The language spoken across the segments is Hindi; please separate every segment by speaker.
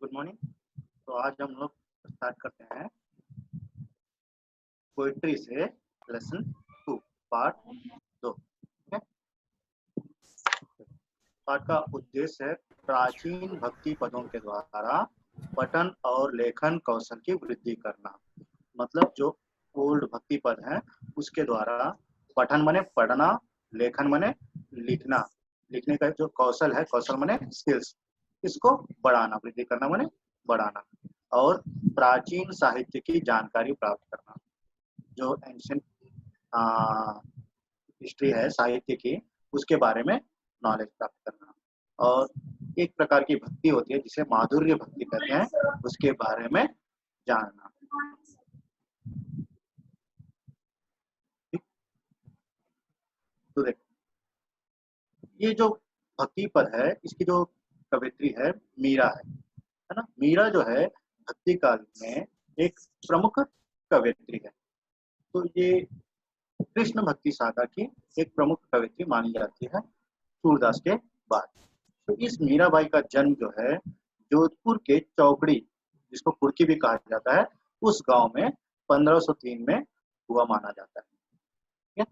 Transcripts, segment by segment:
Speaker 1: Good morning. तो आज हम लोग स्टार्ट करते हैं पोइट्री से लेसन 2 पार्ट 2। ठीक है। पाठ का उद्देश्य है प्राचीन भक्ति पदों के द्वारा पठन और लेखन कौशल की वृद्धि करना। मतलब जो ओल्ड भक्ति पद है उसके द्वारा पठन मने पढ़ना, लेखन मने लिखना, लिखने का जो कौशल है, कौशल मने स्किल्स, इसको बढ़ाना, वृद्धि करना मने बढ़ाना, और प्राचीन साहित्य की जानकारी प्राप्त करना। जो एंशियंट हिस्ट्री है साहित्य की, उसके बारे में नॉलेज प्राप्त करना। और एक प्रकार की भक्ति होती है जिसे माधुर्य भक्ति कहते हैं, उसके बारे में जानना। तो देखो, ये जो भक्ति पद है इसकी जो कवित्री है मीरा है ना। मीरा जो है भक्ति काल में एक प्रमुख कवित्री है। तो ये कृष्ण भक्ति शाखा की एक प्रमुख कवित्री मानी जाती है सूरदास के बाद। तो इस मीराबाई का जन्म जो है जोधपुर के चौकड़ी, जिसको कुर्की भी कहा जाता है, उस गांव में 1503 में हुआ माना जाता है।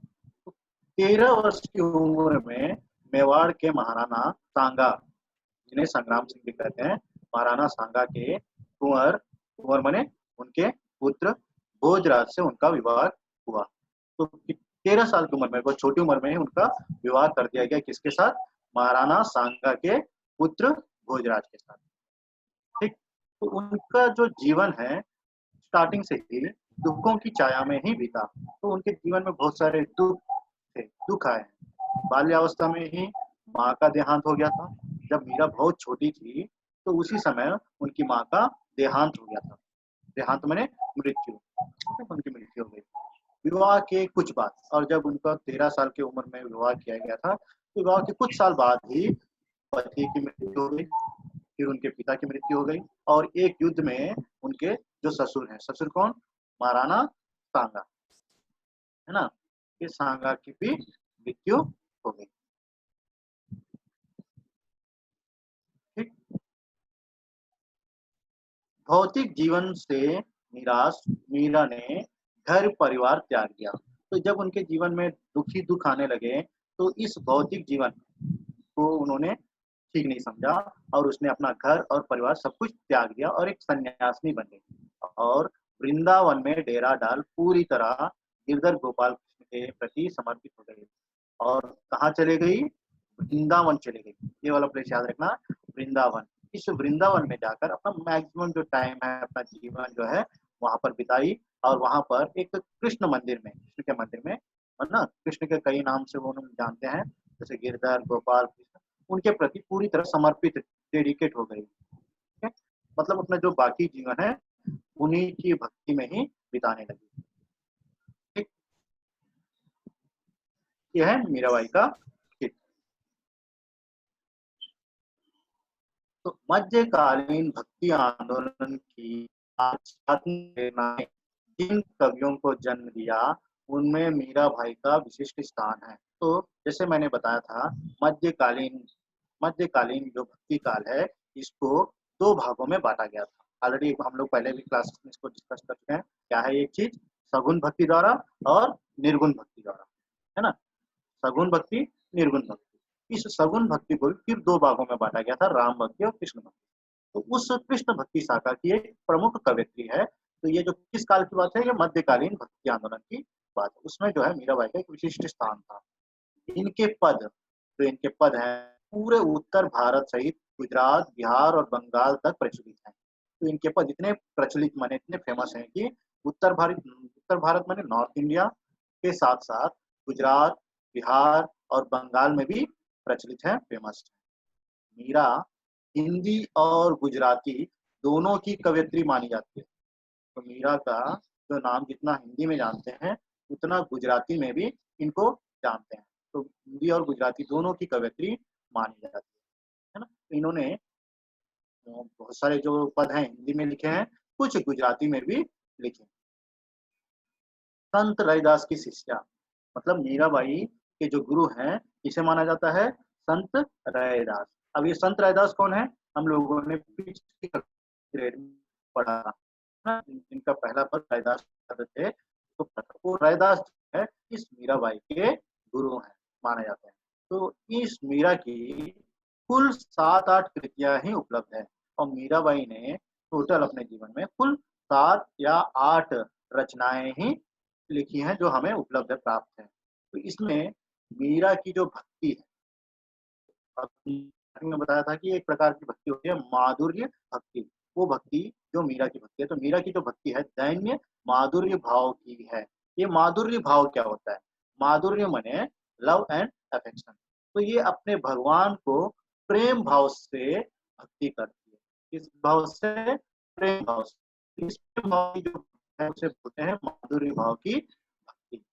Speaker 1: 13 वर्ष की उम्र में मेवाड़ के महाराणा सांगा, जिन्हें संग्राम सिंह भी कहते हैं, महाराणा सांगा के कुंवर, कुंवर मने उनके पुत्र भोजराज से उनका विवाह हुआ। तो 13 साल की उम्र में, बहुत छोटी उम्र में ही उनका विवाह कर दिया गया। किसके साथ? महाराणा सांगा के पुत्र भोजराज के साथ। ठीक। तो उनका जो जीवन है स्टार्टिंग से ही दुखों की छाया में ही बीता। तो उनके जीवन में बहुत सारे दुख आए हैं। बाल्यावस्था में ही माँ का देहांत हो गया था। जब मीरा बहुत छोटी थी तो उसी समय उनकी माँ का देहांत हो गया था। देहांत मैंने मृत्यु, उनकी मृत्यु हो गई विवाह के कुछ बाद। और जब उनका 13 साल की उम्र में विवाह किया गया था तो विवाह के कुछ साल बाद ही पति की मृत्यु हो गई, फिर उनके पिता की मृत्यु हो गई, और एक युद्ध में उनके जो ससुर हैं, ससुर कौन? महाराणा सांगा, है ना, ये सांगा की भी मृत्यु हो गई। ठीक। भौतिक जीवन से निराश मीरा ने घर परिवार त्याग दिया। तो जब उनके जीवन में दुख आने लगे तो इस भौतिक जीवन को उन्होंने ठीक नहीं समझा और उसने अपना घर और परिवार सब कुछ त्याग दिया और एक सन्यासिनी बन गई और वृंदावन में डेरा डाल पूरी तरह गिरधर गोपाल कृष्ण के प्रति समर्पित हो गई। और कहाँ चले गई? वृंदावन चले गई। ये वाला प्लेस याद रखना, वृंदावन। इस वृंदावन में जाकर अपना मैक्सिमम जो टाइम है, अपना जीवन जो है वहां पर बिताई। और वहां पर एक कृष्ण मंदिर में, कृष्ण के मंदिर में, है ना, कृष्ण के कई नाम से वो लोग जानते हैं, जैसे गिरधर गोपाल कृष्ण, उनके प्रति पूरी तरह समर्पित, डेडिकेट हो गई। ठीक है। मतलब अपना जो बाकी जीवन है उन्हीं की भक्ति में ही बिताने लगी। ठीक। यह है मीराबाई का चित्र। तो मध्यकालीन भक्ति आंदोलन की आध्यात्मिक प्रेरणा ने जिन कवियों को जन्म दिया उनमें मीराबाई का विशिष्ट स्थान है। तो जैसे मैंने बताया था, मध्यकालीन मध्यकालीन जो भक्ति काल है इसको 2 भागों में बांटा गया था। ऑलरेडी हम लोग पहले भी क्लासेस में इसको डिस्कस कर चुके हैं। क्या है एक चीज? सगुण भक्ति द्वारा और निर्गुण भक्ति द्वारा, है ना। सगुण भक्ति, निर्गुण भक्ति। इस सगुण भक्ति को फिर 2 भागों में बांटा गया था, राम भक्ति और कृष्ण भक्ति। तो उस कृष्ण भक्ति शाखा की एक प्रमुख कवियत्री है। तो ये जो किस काल की बात है? ये मध्यकालीन भक्ति आंदोलन की बात है। उसमें जो है मीराबाई का एक विशिष्ट स्थान था। इनके पद, जो इनके पद हैं, पूरे उत्तर भारत सहित गुजरात, बिहार और बंगाल तक प्रचलित हैं। तो इनके पद इतने प्रचलित माने इतने फेमस हैं कि उत्तर भारत माने नॉर्थ इंडिया के साथ साथ गुजरात, बिहार और बंगाल में भी प्रचलित है, फेमस है। मीरा हिंदी और गुजराती दोनों की कवियत्री मानी जाती है। तो मीरा का जो नाम जितना हिंदी में जानते हैं उतना गुजराती में भी इनको जानते हैं। तो हिंदी और गुजराती दोनों की कवियत्री मानी जाती है ना। तो इन्होंने बहुत सारे जो पद हैं हिंदी में लिखे हैं, कुछ गुजराती में भी लिखे। संत रैदास की शिष्या, मतलब मीराबाई के जो गुरु हैं किसे माना जाता है? संत रैदास। अब ये संत रैदास कौन है? हम लोगों ने ग्रेड में पढ़ा ना, जिनका पहला पद रैदास थे, तो वो रैदास जो है इस मीराबाई के गुरु हैं, माने जाते हैं। तो इस मीरा की कुल 7-8 कृतियाँ ही उपलब्ध हैं और मीराबाई ने टोटल अपने जीवन में कुल 7 या 8 रचनाएँ ही लिखी हैं जो हमें उपलब्ध है, प्राप्त हैं। तो इसमें मीरा की जो भक्ति है, स्टार्टिंग में बताया था कि एक प्रकार की भक्ति होती है माधुर्य भक्ति। वो भक्ति जो मीरा की भक्ति है, तो मीरा की जो भक्ति है दैन्य माधुर्य भाव की है। ये माधुर्य भाव क्या होता है? माधुर्य माने लव एंड अफेक्शन। तो ये अपने भगवान को प्रेम भाव से भक्ति करती है। किस भाव से? प्रेम भाव से। इस प्रेम भाव की जो है उसे बोलते हैं माधुर्य भाव की भक्ति।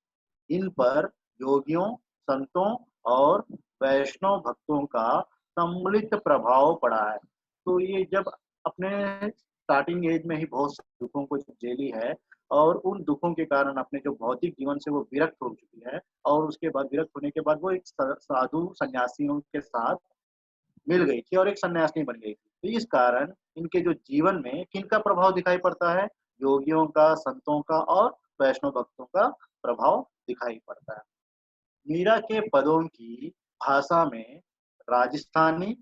Speaker 1: इन पर योगियों, संतों और वैष्णव भक्तों का सम्मिलित प्रभाव पड़ा है। तो ये जब अपने स्टार्टिंग एज में ही बहुत सारे दुखों को झेली है और उन दुखों के कारण अपने जो भौतिक जीवन से वो विरक्त हो चुकी है और उसके बाद विरक्त होने के बाद वो एक साधु सन्यासियों के साथ मिल गई थी और एक सन्यासिनी बन गई थी। तो इस कारण इनके जो जीवन में किनका प्रभाव दिखाई पड़ता है? योगियों का, संतों का और वैष्णव भक्तों का प्रभाव दिखाई पड़ता है। मीरा के पदों की भाषा में राजस्थानी,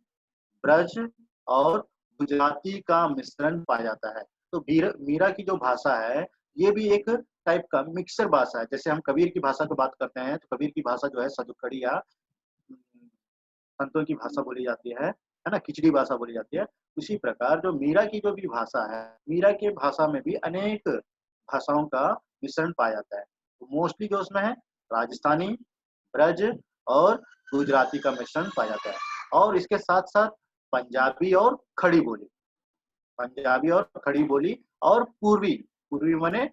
Speaker 1: ब्रज और गुजराती का मिश्रण पाया जाता है। तो मीरा की जो भाषा है, ये भी एक टाइप का मिक्सर भाषा है। जैसे हम कबीर की भाषा की बात करते हैं, तो कबीर की भाषा जो है सदुखड़ी या संतों की भाषा बोली जाती है ना? खिचड़ी भाषा बोली जाती है। उसी प्रकार जो मीरा की जो भी भाषा है, मीरा के भाषा में भी अनेक भाषाओं का मिश्रण पाया जाता है। तो मोस्टली जो उसमें है राजस्थानी, ब्रज और गुजराती का मिश्रण पाया जाता है और इसके साथ-साथ पंजाबी और खड़ी बोली, पंजाबी और खड़ी बोली और पूर्वी, पूर्वी माने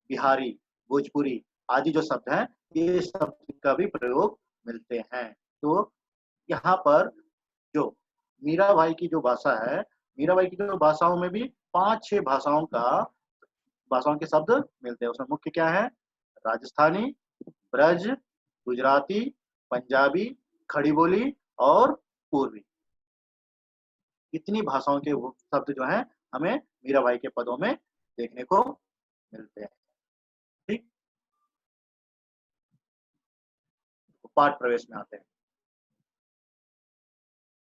Speaker 1: बिहारी, भोजपुरी आदि जो शब्द हैं, ये शब्द का भी प्रयोग मिलते हैं। तो यहाँ पर जो मीराबाई की जो भाषा है, मीराबाई की जो भाषाओं में भी 5-6 भाषाओं के शब्द मिलते हैं। उसमें मुख्य क्या है? राजस्थानी, ब्रज, गुजराती, पंजाबी, खड़ी बोली और पूर्वी। इतनी भाषाओं के वो शब्द जो हैं, हमें मीराबाई के पदों में देखने को मिलते हैं। ठीक? तो पाठ प्रवेश में आते हैं।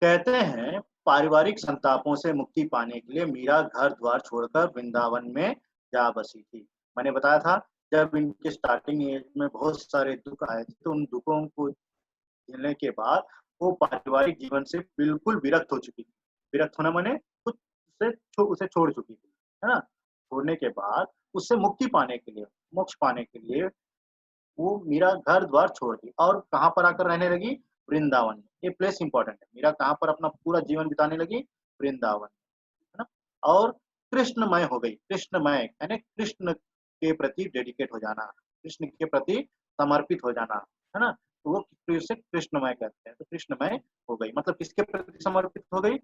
Speaker 1: कहते हैं पारिवारिक संतापों से मुक्ति पाने के लिए मीरा घर द्वार छोड़कर वृंदावन में जा बसी थी। मैंने बताया था जब इनके स्टार्टिंग एज में बहुत सारे दुख आए थे तो उन दुखों को झेलने के बाद वो पारिवारिक जीवन से बिल्कुल विरक्त हो चुकी थी। विरक्त होना माने कुछ उसे छोड़ चुकी थी, है ना? छोड़ने के बाद उससे मुक्ति पाने के लिए, मोक्ष पाने के लिए वो मीरा घर द्वार छोड़ दी और कहाँ पर आकर रहने लगी? वृंदावन में। ये प्लेस इंपॉर्टेंट है। मीरा कहाँ पर अपना पूरा जीवन बिताने लगी? वृंदावन, है ना? और कृष्णमय हो गई। कृष्णमय यानी कृष्ण के प्रति डेडिकेट हो जाना, कृष्ण के प्रति समर्पित हो जाना, है ना? तो वो इसे कृष्णमय कहते हैं। तो कृष्णमय हो गई मतलब किसके प्रति समर्पित हो गई?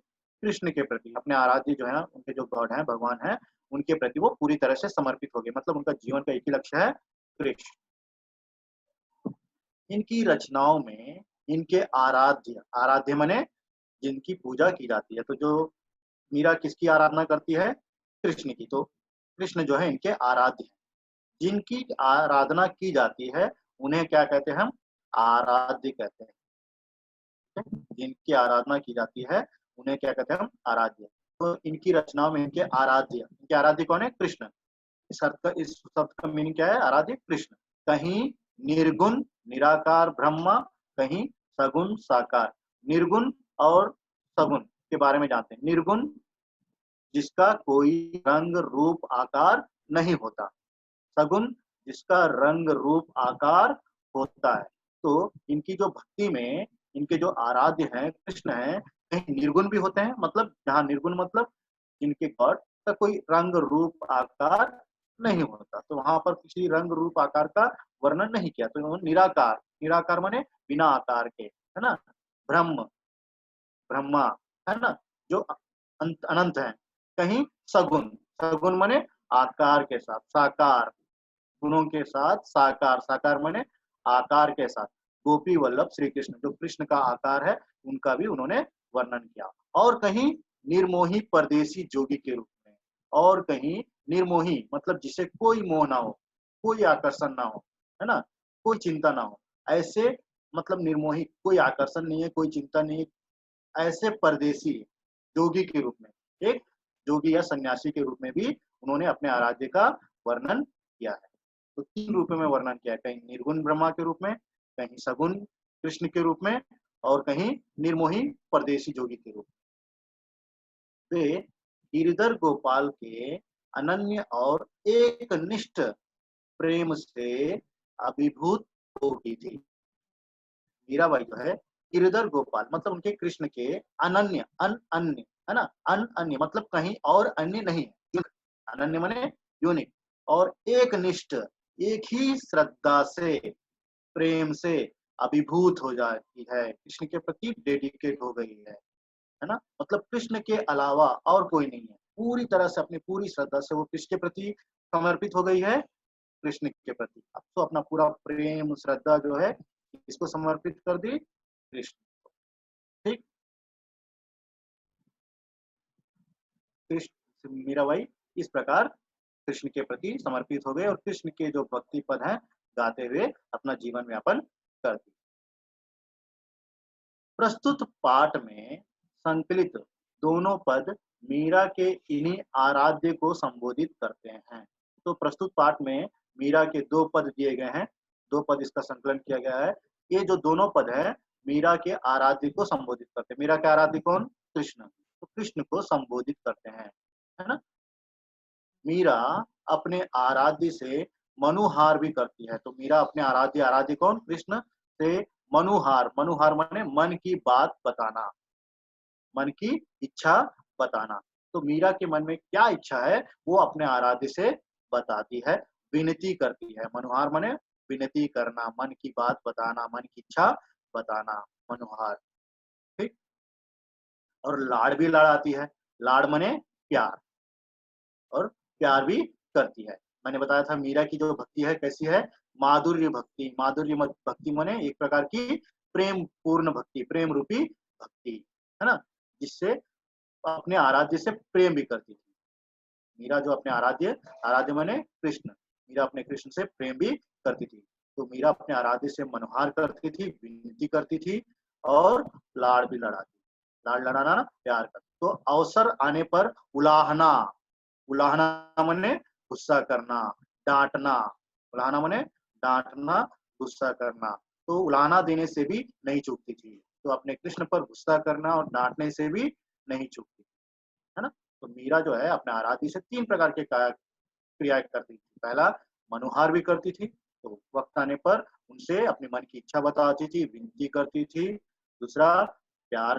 Speaker 1: कृष्ण के प्रति। अपने आराध्य जो है उनके जो गॉड हैं, भगवान हैं, उनके प्रति वो पूरी तरह से समर्पित हो गई। मतलब उनका जीवन का एक ही लक्ष्य है, कृष्ण। इनकी रचनाओं में इनके आराध्य, आराध्य माने जिनकी पूजा की जाती है। तो जो मीरा किसकी आराधना करती है? कृष्ण की। तो कृष्ण जो है इनके आराध्य हैं। जिनकी आराधना की जाती है उन्हें क्या कहते हैं हम? आराध्य कहते हैं। जिनकी आराधना की जाती है उन्हें क्या कहते हैं हम? आराध्य। तो इनकी रचनाओं में इनके आराध्य कौन है? कृष्ण। इस शब्द का मीनिंग क्या है? आराध्य कृष्ण। कहीं निर्गुण निराकार ब्रह्मा, कहीं सगुण साकार। निर्गुण और सगुण के बारे में जानते हैं। निर्गुण जिसका कोई रंग रूप आकार नहीं होता, सगुण जिसका रंग रूप आकार होता है। तो इनकी जो भक्ति में इनके जो आराध्य हैं कृष्ण हैं, कहीं निर्गुण भी होते हैं, मतलब जहाँ निर्गुण मतलब जिनके गॉड का कोई रंग रूप आकार नहीं होता, तो वहां पर किसी रंग रूप आकार का वर्णन नहीं किया। तो उन्होंने निराकार, निराकार माने बिना आकार के, है ना? ब्रह्म, ब्रह्मा, है ना? जो अनंत है। कहीं सगुण, सगुण माने आकार के साथ, साकार गुणों के साथ, साकार, साकार माने आकार के साथ। गोपी वल्लभ श्री कृष्ण जो कृष्ण का आकार है उनका भी उन्होंने वर्णन किया। और कहीं निर्मोही परदेसी जोगी के रूप में, और कहीं निर्मोही मतलब जिसे कोई मोह ना हो, कोई आकर्षण ना हो, है ना, कोई चिंता ना हो, ऐसे मतलब निर्मोही, कोई आकर्षण नहीं है, कोई चिंता नहीं है, ऐसे परदेसी जोगी के रूप में, एक जोगी या सन्यासी के रूप में भी उन्होंने अपने आराध्य का वर्णन किया है। तो 3 रूपों में वर्णन किया है, कहीं निर्गुण ब्रह्मा के रूप में, कहीं सगुण कृष्ण के रूप में, और कहीं निर्मोही परदेसी जोगी के रूप में। वे गिरधर गोपाल के अनन्य और एकनिष्ठ प्रेम से अभिभूत होती थी। मीराबाई जो है गिरधर गोपाल मतलब उनके कृष्ण के अनन्य अन्य, है ना, अन्य मतलब कहीं और अन्य नहीं है, अनन्य माने यूनिक, और एक निष्ठ, एक ही श्रद्धा से, प्रेम से अभिभूत हो जाती है, कृष्ण के प्रति डेडिकेट हो गई है ना, मतलब कृष्ण के अलावा और कोई नहीं है, पूरी तरह से अपनी पूरी श्रद्धा से वो कृष्ण के प्रति समर्पित हो गई है, कृष्ण के प्रति अब तो अपना पूरा प्रेम श्रद्धा जो है इसको समर्पित कर दी कृष्ण। ठीक, कृष्ण मीराबाई इस प्रकार कृष्ण के प्रति समर्पित हो गए और कृष्ण के जो भक्ति पद हैं गाते हुए अपना जीवन यापन कर दी। प्रस्तुत पाठ में संकलित दोनों पद मीरा के इन्हीं आराध्य को संबोधित करते हैं। तो प्रस्तुत पाठ में मीरा के 2 पद दिए गए हैं, 2 पद इसका संकलन किया गया है। ये जो दोनों पद हैं मीरा के आराध्य को संबोधित करते हैं। मीरा के आराध्य कौन? कृष्ण। तो कृष्ण को संबोधित करते हैं, है ना। मीरा अपने आराध्य से मनुहार भी करती है। तो मीरा अपने आराध्य, आराध्य कौन? कृष्ण से मनुहार, मनुहार माने मन की बात बताना, मन की इच्छा बताना। तो मीरा के मन में क्या इच्छा है वो अपने आराध्य से बताती है, विनती करती है। मनुहार माने विनती करना, मन की बात बताना, मन की इच्छा बताना, मनुहार। ठीक, और लाड़ भी लड़ाती है। लाड़ माने प्यार, और प्यार भी करती है। मैंने बताया था मीरा की जो भक्ति है कैसी है? माधुर्य भक्ति। माधुर्य भक्ति माने एक प्रकार की प्रेम पूर्ण भक्ति, प्रेम रूपी भक्ति, है ना, जिससे अपने आराध्य से प्रेम भी करती थी। मीरा जो अपने आराध्य, आराध्य माने कृष्ण, मीरा अपने कृष्ण से प्रेम भी करती थी। तो मीरा अपने आराध्य से मनोहार करती थी, विनती करती थी, और लाड़ भी लड़ाती। लाड़ लड़ाना ना प्यार कर। तो अवसर आने पर उलाहना, उलाहना माने गुस्सा करना, डांटना, उलाहना माने डांटना, गुस्सा करना। तो उलाहना देने से भी नहीं चूकती थी। तो अपने कृष्ण पर गुस्सा करना और डांटने से भी नहीं चूकती, है ना। तो मीरा जो है अपने आराध्य से 3 प्रकार के क्रिया करती थी। पहला मनोहार भी करती थी, तो वक्त आने पर उनसे अपने मन की इच्छा बताती थी, विनती करती थी। दूसरा प्यार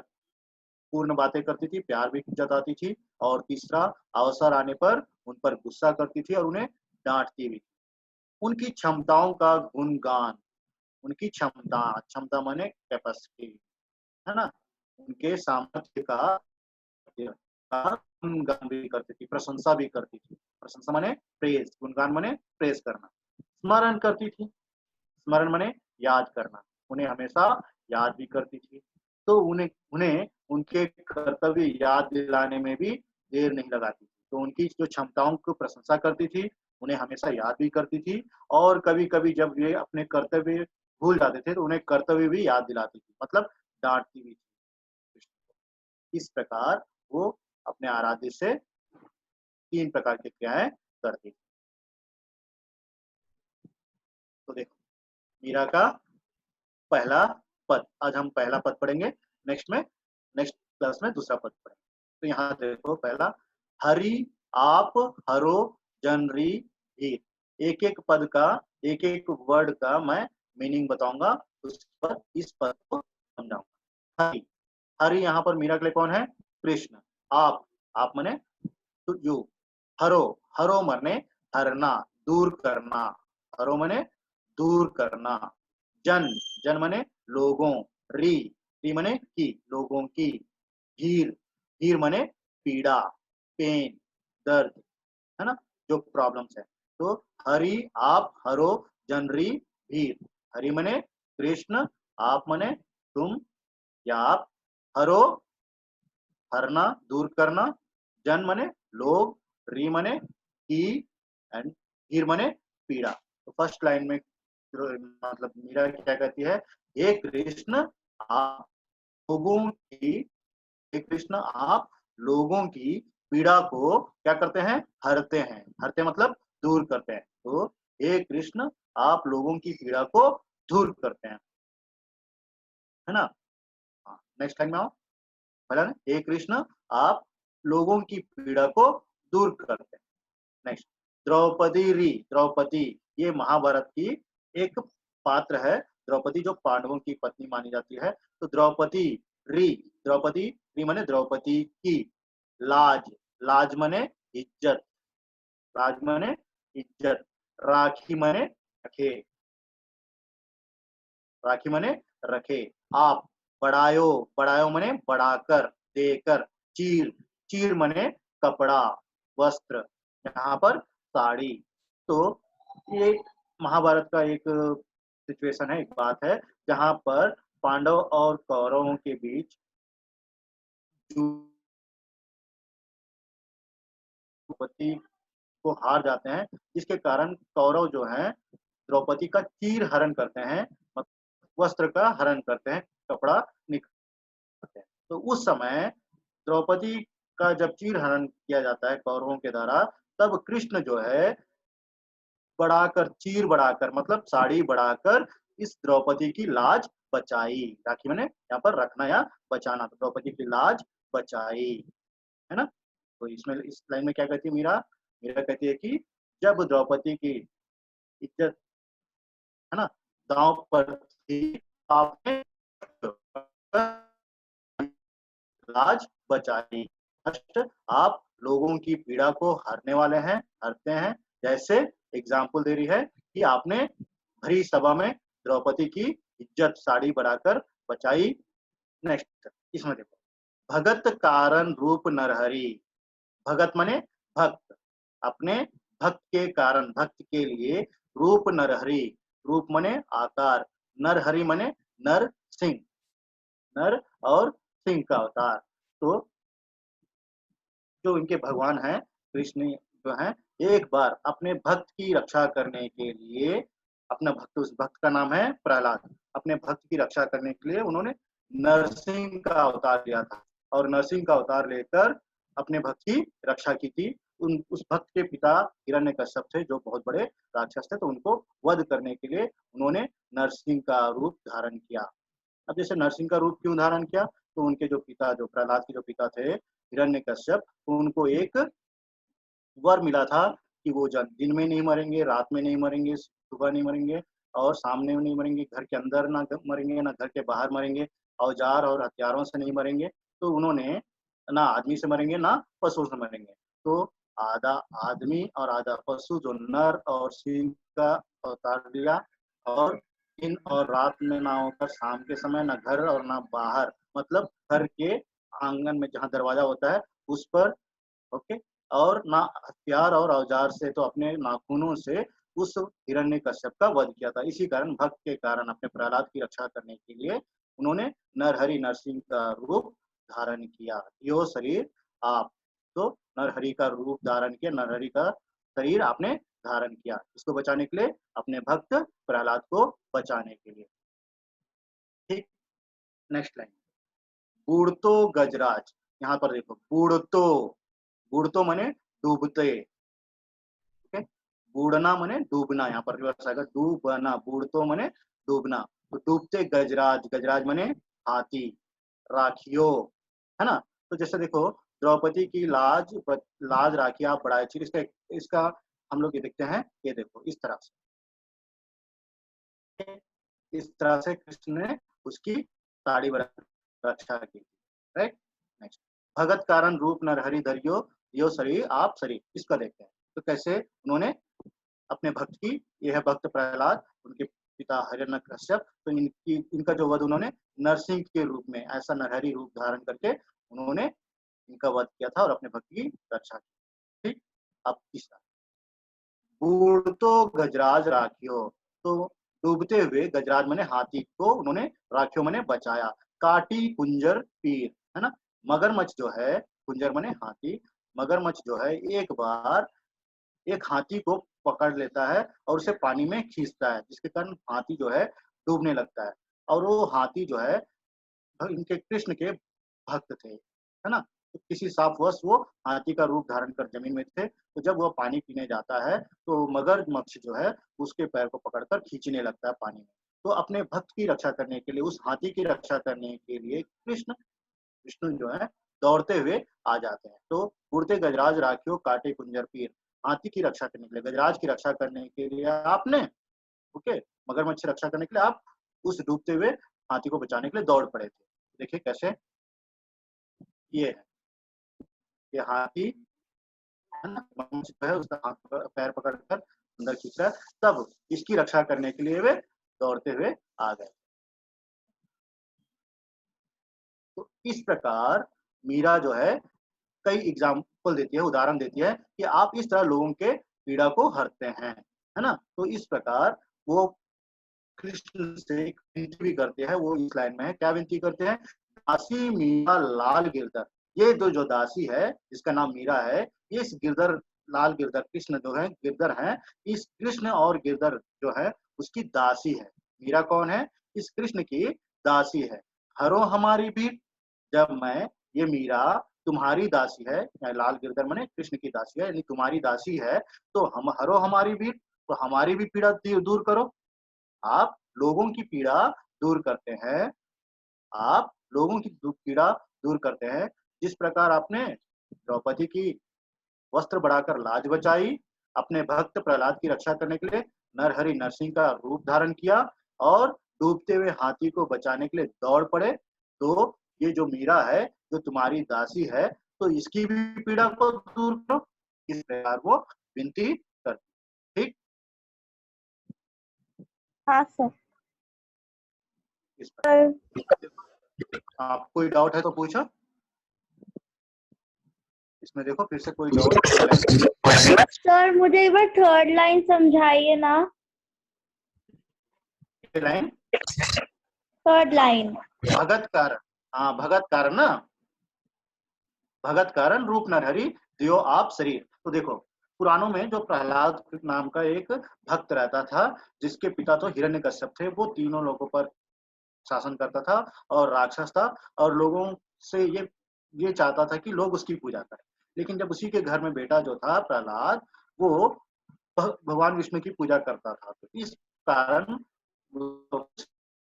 Speaker 1: पूर्ण बातें करती थी, प्यार भी जताती थी, और तीसरा अवसर आने पर उन पर गुस्सा करती थी और उन्हें डांटती भी थी। उनकी क्षमताओं का गुणगान, उनकी क्षमता, क्षमता माने कैपेसिटी, है ना, उनके सामर्थ्य का गुणगान भी करती थी, प्रशंसा भी करती थी। प्रशंसा माने प्रेज, गुणगान माने प्रेज करना। स्मरण करती थी, स्मरण माने याद करना, उन्हें हमेशा याद भी करती थी। तो उन्हें उन्हें उनके कर्तव्य याद दिलाने में भी देर नहीं लगाती थी। तो उनकी जो क्षमताओं को प्रशंसा करती थी, उन्हें हमेशा याद भी करती थी, और कभी-कभी जब ये अपने कर्तव्य भूल जाते थे तो उन्हें कर्तव्य भी याद दिलाती थी, मतलब डांटती भी थी। इस प्रकार वो अपने आराध्य से 3 प्रकार की क्रियाएं करती थी। तो देखो मीरा का पहला पद, आज हम पहला पद पढ़ेंगे, नेक्स्ट क्लास में दूसरा पद पढ़ेंगे। तो यहाँ देखो पहला, हरि आप हरो जनरी भीर। एक एक पद का, एक एक वर्ड का मैं मीनिंग बताऊंगा, उस पर इस पद को समझाऊंगा। हरि, हरि यहाँ पर मीरा के लिए कौन है? कृष्ण। आप मने तो यू। हरो, हरो मने हरना, दूर करना, हरो मने दूर करना। जन, जन मने लोगों। री, री मने की, लोगों की। हीर, हीर मने पीड़ा, पेन, दर्द, है ना, जो प्रॉब्लम्स है। तो हरि आप हरो जनरी भीर। हरि मने कृष्ण, आप मने तुम या आप, हरो हरना दूर करना, जन मने लोग, री मने ही, एंड हीर मने पीड़ा। तो फर्स्ट लाइन में मतलब मीरा क्या कहती है, हे कृष्ण आप लोगों की, हे कृष्ण आप लोगों की पीड़ा को क्या करते हैं, हरते हैं। हरते मतलब दूर करते हैं। तो हे कृष्ण आप लोगों की पीड़ा को दूर करते हैं, है ना। हाँ, नेक्स्ट लाइन में आओ। पहला ना, हे कृष्ण आप लोगों की पीड़ा को दूर करते हैं। नेक्स्ट, द्रौपदी री, द्रौपदी ये महाभारत की एक पात्र है। द्रौपदी जो पांडवों की पत्नी मानी जाती है। तो द्रौपदी री, द्रौपदी री माने द्रौपदी की लाज, लाज माने इज्जत, लाज माने इज्जत, राखी माने रखे, राखी माने रखे, आप बढ़ायो, बढ़ायो माने बढ़ाकर देकर, चीर, चीर माने कपड़ा वस्त्र, यहाँ पर साड़ी। तो ये महाभारत का एक सिचुएशन है, एक बात है जहाँ पर पांडव और कौरवों के बीच द्रौपदी को हार जाते हैं, जिसके कारण कौरव जो हैं द्रौपदी का चीर हरण करते हैं, मतलब वस्त्र का हरण करते हैं, कपड़ा निकालते हैं। तो उस समय द्रौपदी का जब चीर हरण किया जाता है कौरवों के द्वारा, तब कृष्ण जो है बढ़ाकर, चीर बढ़ाकर मतलब साड़ी बढ़ाकर इस द्रौपदी की लाज बचाई। राखी मैंने यहाँ पर रखना या बचाना, तो द्रौपदी की लाज बचाई, है ना। तो इसमें इस लाइन में क्या कहती है मीरा, मीरा कहती है कि जब द्रौपदी की इज्जत, है ना, दांव पर थी, आपने लाज बचाई। फर्स्ट आप लोगों की पीड़ा को हरने वाले हैं, हरते हैं। जैसे एग्जाम्पल दे रही है कि आपने भरी सभा में द्रौपदी की इज्जत साड़ी बढ़ाकर बचाई। नेक्स्ट, इसमें देखो, भगत कारण रूप नरहरि, भगत मने भक्त, अपने भक्त के कारण, भक्त के लिए रूप नरहरि, रूप मने आकार, नरहरि मने नर सिंह, नर और सिंह का अवतार। तो जो इनके भगवान हैं कृष्ण जो हैं, एक बार अपने भक्त की रक्षा करने के लिए, अपना भक्त, उस भक्त का नाम है प्रहलाद, अपने भक्त की रक्षा करने के लिए उन्होंने नरसिंह का अवतार लिया था, और नरसिंह का अवतार लेकर अपने भक्त की रक्षा की थी। उस भक्त के पिता हिरण्यकश्यप थे जो बहुत बड़े राक्षस थे, तो उनको वध करने के लिए उन्होंने नरसिंह का रूप धारण किया। अब जैसे नरसिंह का रूप क्यों धारण किया, तो उनके जो पिता, जो प्रहलाद के जो पिता थे हिरण्यकश्यप, तो उनको एक वर मिला था कि वो जब दिन में नहीं मरेंगे, रात में नहीं मरेंगे, सुबह नहीं मरेंगे और सामने नहीं मरेंगे, घर के अंदर ना मरेंगे ना घर के बाहर मरेंगे, औजार और हथियारों से नहीं मरेंगे। तो उन्होंने ना आदमी से मरेंगे ना पशु से मरेंगे। तो आधा आदमी और आधा पशु, जो नर और सिंह का अवतार लिया, और दिन और रात में ना होकर शाम के समय ना घर और ना बाहर, मतलब घर के आंगन में जहाँ दरवाजा होता है उस पर, ओके, और ना हथियार और औजार से, तो अपने नाखूनों से उस हिरण्यकश्यप का वध किया था। इसी कारण भक्त के कारण अपने प्रहलाद की रक्षा करने के लिए उन्होंने नरहरि नरसिंह का रूप धारण किया। यो शरीर आप, तो नरहरि का रूप धारण किया, नरहरि का शरीर आपने धारण किया, इसको बचाने के लिए, अपने भक्त प्रहलाद को बचाने के लिए। ठीक, नेक्स्ट लाइन, बूढ़तो गजराज, यहाँ पर देखो बूढ़तो, बूढ़तो मने डूबते, ठीक है, बूढ़ना मने डूबना, यहाँ पर रिवर्स आएगा, डूबना, बूढ़तो मने डूबना। तो डूबते गजराज, गजराज मने हाथी, राखियो, है ना। तो जैसे देखो द्रौपदी की लाज, लाज राखी आप बढ़ाए चीर, इसका इसका हम लोग ये देखते हैं, ये देखो इस तरह से, इस तरह से कृष्ण ने उसकी साड़ी बढ़ा रक्षा की, राइट। नेक्स्ट, भगत कारण रूप नरहरि धरियो, यो शरीर आप शरीर, इसका देखते हैं। तो कैसे उन्होंने अपने भक्त की, यह है भक्त प्रहलाद, उनके पिता हिरण्यकश्यप, तो इनकी, इनका जो वध उन्होंने नरसिंह के रूप में, ऐसा नरहरि रूप धारण करके उन्होंने इनका वध किया था और अपने भक्त की रक्षा की। ठीक, अब तीसरा, बूढ़ तो गजराज राखियो, तो डूबते हुए गजराज मने हाथी को उन्होंने राखियो मने बचाया, काटी कुंजर पीर, है ना। मगरमच्छ जो है, कुंजर माने हाथी, मगरमच्छ जो है एक बार एक हाथी को पकड़ लेता है और उसे पानी में खींचता है, जिसके कारण हाथी जो है डूबने लगता है। और वो हाथी जो है इनके कृष्ण के भक्त थे, है ना? तो किसी शापवश वो हाथी का रूप धारण कर ज़मीन में थे, तो जब वह पानी पीने जाता है, तो मगरमच्छ जो है उसके पैर को पकड़कर खींचने लगता है पानी में। तो अपने भक्त की रक्षा करने के लिए, उस हाथी की रक्षा करने के लिए विष्णु जो है दौड़ते हुए आ जाते हैं। तो उड़ते गजराज राखियो काटे कुंजर पीर, हाथी की रक्षा करने के लिए, गजराज की रक्षा करने के लिए आपने, ओके, मगरमच्छ की रक्षा करने के लिए आप उस डूबते हुए हाथी को बचाने के लिए दौड़ पड़े थे। देखिए कैसे, ये है, ये हाथी है ना, मगरमच्छ जो है उसका पैर पकड़कर अंदर खींच रहा है, तब इसकी रक्षा करने के लिए वे दौड़ते हुए आ गए। तो इस प्रकार मीरा जो है कई एग्जाम्पल देती है, उदाहरण देती है कि आप इस तरह लोगों के पीड़ा को हरते हैं, है ना? तो इस प्रकार वो कृष्ण से एक विनती भी करते हैं, वो इस लाइन में है, क्या विनती करते हैं? दासी मीरा लाल गिरधर, ये जो दासी है जिसका नाम मीरा है, ये इस गिरधर, लाल गिरधर कृष्ण जो है गिरधर हैं, इस कृष्ण और गिरधर जो है उसकी दासी है। मीरा कौन है? इस कृष्ण की दासी है। हरो हमारी भी, जब मैं, ये मीरा तुम्हारी दासी है, या लाल गिरधर माने कृष्ण की दासी है, यानी तुम्हारी दासी है, तो हम हरो हमारी भी, तो हमारी भी पीड़ा दूर करो। आप लोगों की पीड़ा दूर करते हैं, आप लोगों की पीड़ा दूर करते हैं। जिस प्रकार आपने द्रौपदी की वस्त्र बढ़ाकर लाज बचाई, अपने भक्त प्रहलाद की रक्षा करने के लिए नरहरि नरसिंह का रूप धारण किया और डूबते हुए हाथी को बचाने के लिए दौड़ पड़े, तो ये जो मीरा है, जो तुम्हारी दासी है, तो इसकी भी पीड़ा को दूर करो। इस प्रकार वो विनती करती। ठीक,
Speaker 2: हाँ सर।
Speaker 1: इस आप कोई डाउट है तो पूछो। इसमें देखो फिर से कोई डाउट।
Speaker 2: सर मुझे एक बार थर्ड लाइन समझाइए ना।
Speaker 1: Line,
Speaker 2: third line.
Speaker 1: भगत कारण, हाँ भगत कारण ना, भगत कारण रूप नरहरि दियो आप शरीर। तो देखो पुराणों में जो प्रहलाद नाम का एक भक्त रहता था, जिसके पिता तो हिरण्यकश्यप थे, वो तीनों लोगों पर शासन करता था और राक्षस था, और लोगों से ये चाहता था कि लोग उसकी पूजा करें। लेकिन जब उसी के घर में बेटा जो था प्रहलाद, वो भगवान विष्णु की पूजा करता था, तो इस कारण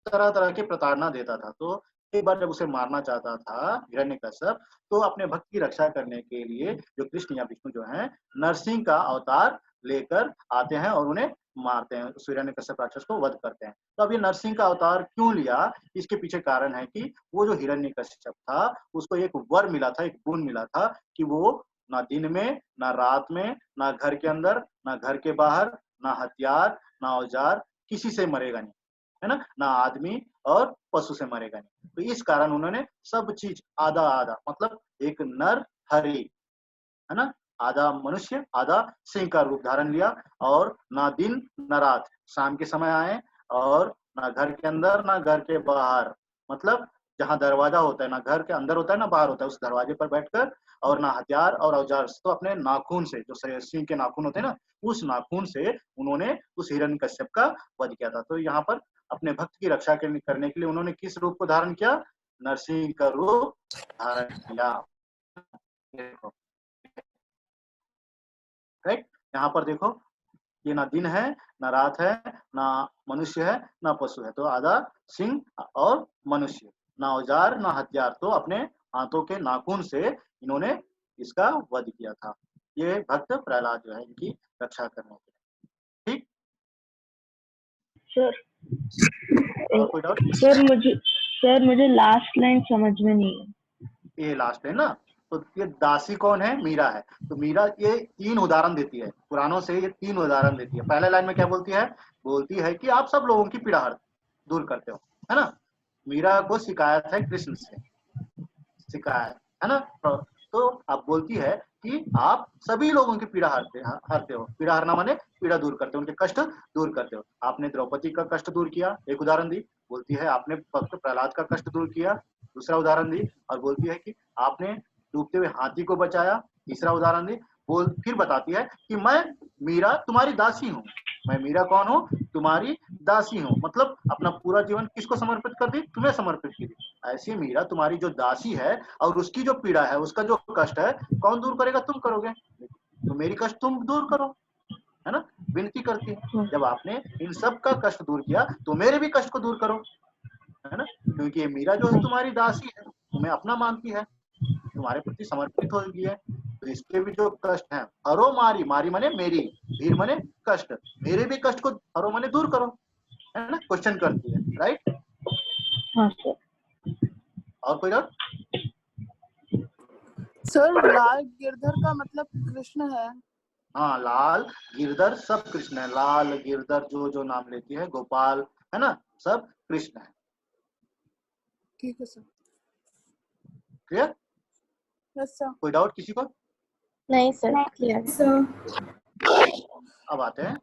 Speaker 1: तरह तरह के प्रताड़ना देता था। तो एक बार जब उसे मारना चाहता था हिरण्यकश्यप, तो अपने भक्त की रक्षा करने के लिए जो कृष्ण या विष्णु जो है नरसिंह का अवतार लेकर आते हैं और उन्हें मारते हैं, उस हिरण्यकश्यप राक्षस को वध करते हैं। तो अब ये नरसिंह का अवतार क्यों लिया, इसके पीछे कारण है कि वो जो हिरण्यकश्यप था उसको एक वर मिला था, एक गुण मिला था कि वो ना दिन में ना रात में, ना घर के अंदर ना घर के बाहर, ना हथियार ना औजार, किसी से मरेगा नहीं, है ना, ना आदमी और पशु से मरेगा नहीं। तो इस कारण उन्होंने सब चीज आधा आधा, मतलब एक नर हरि, है ना, आधा मनुष्य आधा सिंह का रूप धारण लिया, और ना दिन ना रात, शाम के समय आए, और ना घर के अंदर ना घर के बाहर, मतलब जहाँ दरवाजा होता है, ना घर के अंदर होता है ना बाहर होता है, उस दरवाजे पर बैठकर, और ना हथियार और औजार, तो अपने नाखून से, जो सिंह के नाखून होते हैं ना, उस नाखून से उन्होंने उस हिरण्यकश्यप का वध किया था। तो यहाँ पर अपने भक्त की रक्षा करने के लिए उन्होंने किस रूप को धारण किया? नरसिंह का रूप धारण किया। देखो, राइट, यहाँ पर देखो, ये ना दिन है ना रात है, ना मनुष्य है ना पशु है, तो आधा सिंह और मनुष्य, ना औजार ना हथियार, तो अपने हाथों के नाखून से इन्होंने इसका वध किया था। ये भक्त प्रहलाद जो है इनकी रक्षा करने के लिए। ठीक, और कोई डाउट?
Speaker 2: सर मुझे लास्ट लाइन समझ में नहीं है।
Speaker 1: ये लास्ट है ना, तो ये दासी कौन है? मीरा है। तो मीरा ये 3 उदाहरण देती है, पुराणों से ये 3 उदाहरण देती है। पहले लाइन में क्या बोलती है? बोलती है कि आप सब लोगों की पीड़ा दूर करते हो, है ना। मीरा को शिकायत है कृष्ण से, शिकायत, है ना। तो आप बोलती है कि आप सभी लोगों की पीड़ा हरते हो। पीड़ा हरना माने पीड़ा दूर करते हो, उनके कष्ट दूर करते हो। आपने द्रौपदी का कष्ट दूर किया, एक उदाहरण दी। बोलती है आपने भक्त प्रहलाद का कष्ट दूर किया, दूसरा उदाहरण दी और बोलती है कि आपने डूबते हुए हाथी को बचाया। तीसरा उदाहरण दी, फिर बताती है कि मैं मीरा तुम्हारी दासी हूँ। मैं मीरा कौन हूँ? तुम्हारी दासी हूँ। मतलब अपना पूरा जीवन किसको समर्पित कर दी? तुम्हें समर्पित की दी। ऐसी मीरा तुम्हारी जो दासी है और उसकी जो पीड़ा है, उसका जो कष्ट है, कौन दूर करेगा? तुम करोगे। तो मेरी कष्ट तुम दूर करो, है ना? विनती करती है। जब आपने इन सब का कष्ट दूर किया तो मेरे भी कष्ट को दूर करो, है ना? क्योंकि ये मीरा जो है तुम्हारी दासी है, तुम्हें अपना मानती है, तुम्हारे प्रति समर्पित हो गई है। तो इसके भी जो कष्ट है, हरो मारी, मारी माने मेरी, भीर माने कष्ट, मेरे भी कष्ट को हरो माने दूर करो, है ना? क्वेश्चन करती है, राइट?
Speaker 2: हाँ सर।
Speaker 1: और कोई डाउट?
Speaker 3: सर लाल गिरधर का मतलब कृष्ण है।
Speaker 1: हाँ, लाल गिरधर सब कृष्ण है। लाल गिरधर जो जो नाम लेती है, गोपाल, है ना, सब कृष्ण है।
Speaker 3: ठीक है सर।
Speaker 1: क्लियर?
Speaker 3: Yes sir.
Speaker 1: कोई डाउट किसी को?
Speaker 4: नहीं सर, क्लियर।
Speaker 1: अब आते हैं